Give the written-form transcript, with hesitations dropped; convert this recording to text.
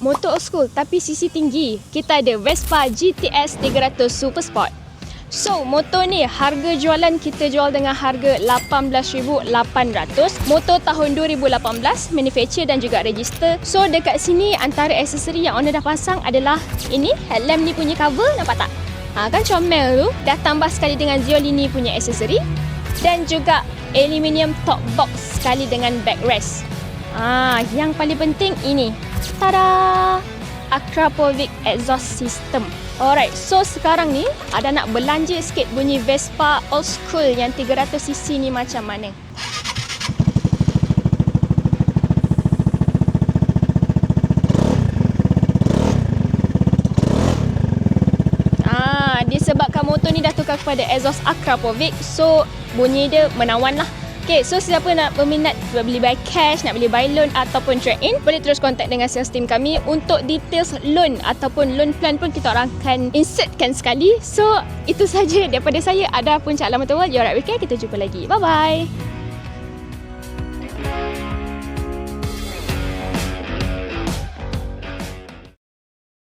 motor old school tapi sisi tinggi. Kita ada Vespa GTS 300 Super Sport. So, motor ni harga jualan kita jual dengan harga RM18,800. Motor tahun 2018, manufacture dan juga register. So, dekat sini antara aksesori yang owner dah pasang adalah ini, headlamp ni punya cover, nampak tak? Kan comel tu. Dah tambah sekali dengan Ziolini punya aksesori. Dan juga aluminium top box sekali dengan backrest. Yang paling penting ini. Tada! Akrapovic exhaust system. Alright, so sekarang ni ada nak belanja sikit bunyi Vespa old school yang 300cc ni macam mana. Disebabkan motor ni dah tukar kepada exhaust Akrapovic, so bunyi dia menawan lah. Okay, so siapa nak berminat beli by cash, nak beli by loan ataupun trade-in, boleh terus kontak dengan sales team kami. Untuk details loan ataupun loan plan pun kita orang akan insertkan sekali. So, itu saja daripada saya. Ada Puncak Alamat Awal, You're Right With Care. Kita jumpa lagi. Bye-bye.